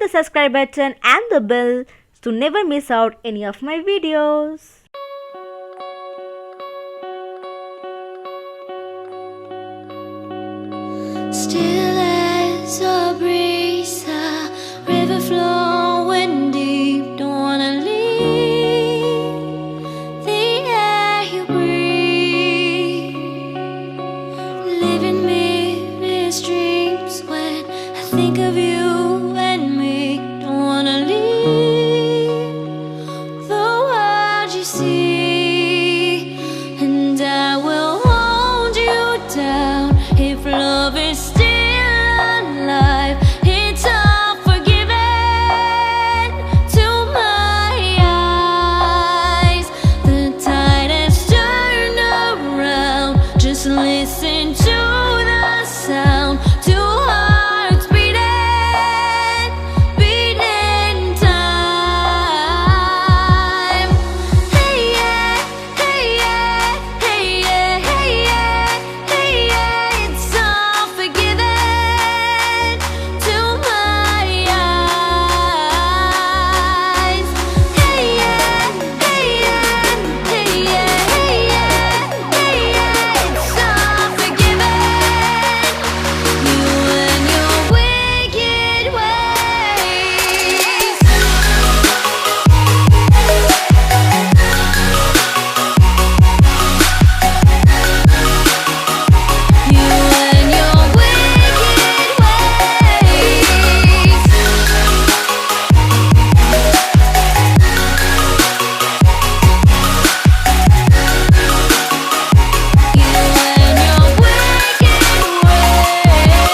the subscribe button and the bell to never miss out any of my videos. Still as a breeze, a river flowing deep. Don't wanna leave the air you breathe. Living mirrors dreams when I think of you and me. Don't wanna leave the world you see, and I will hold you down if love is still alive. It's all forgiven to my eyes. The tide has turned around. Just listen to the sound. Two hearts beating, beating time. Hey yeah, hey yeah, hey yeah, hey yeah, hey yeah. It's all forgiven to my eyes. Hey yeah, hey yeah, hey yeah, hey yeah, hey yeah. It's all forgiven. You and your wicked ways. You and your wicked ways. You and your wicked ways.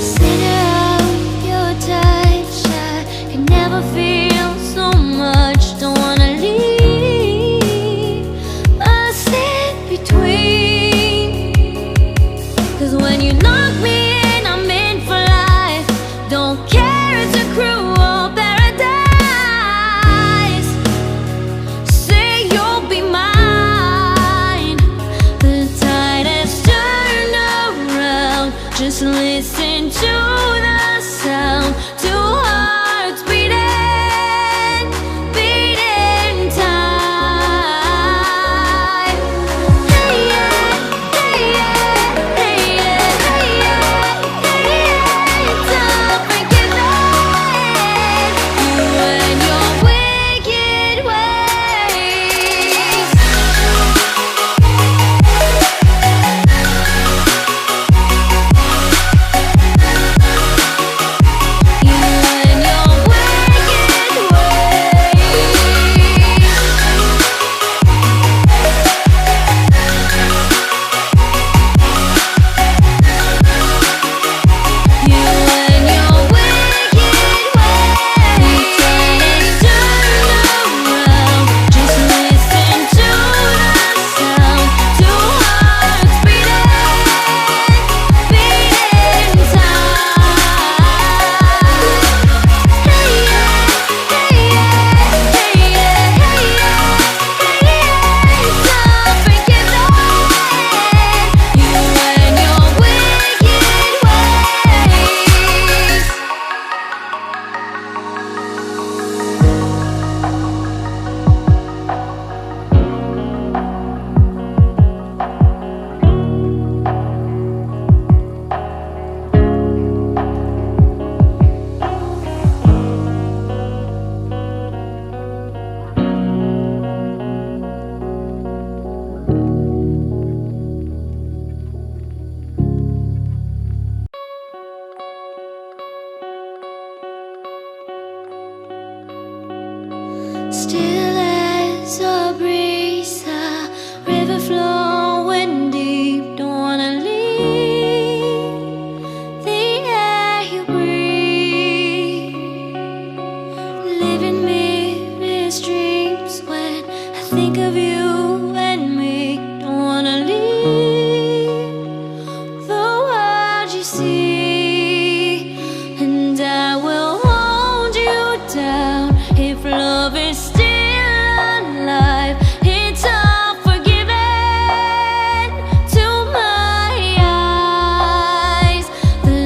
Center of your touch, I can never feel so much. Don't wanna leave a sit between. 'Cause when you knock me in, I'm in for life. Don't care, it's a cruel paradise. Say you'll be mine. The tide has turned around. Just listen to the sound. Two hearts beating, beating time. Hey yeah, hey yeah, hey yeah, hey yeah, hey yeah. It's all forgiven. You and your wicked ways. You and your wicked ways. You and your wicked ways. Turn around. Just listen to the sound. Two hearts beating, beating time. Hey yeah, hey yeah, hey yeah, hey yeah, hey yeah. It's all forgiven. You and your wicked ways. Still as a breeze, a river flowing deep. Don't wanna leave the air you breathe. Living mirrors dreams when I think of you and me. Don't wanna leave the world you see, and I will hold you down if love is still alive. It's all forgiven to my eyes. The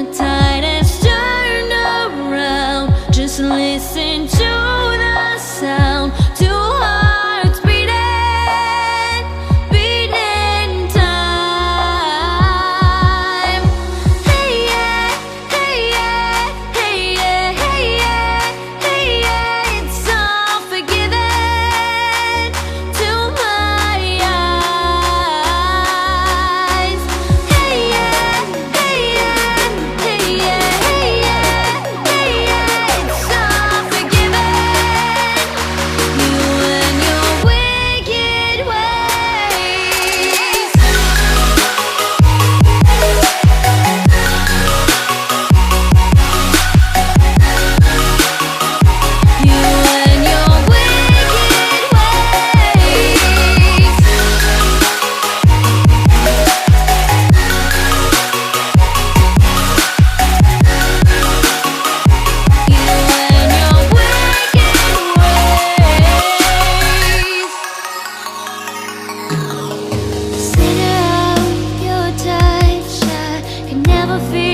never feel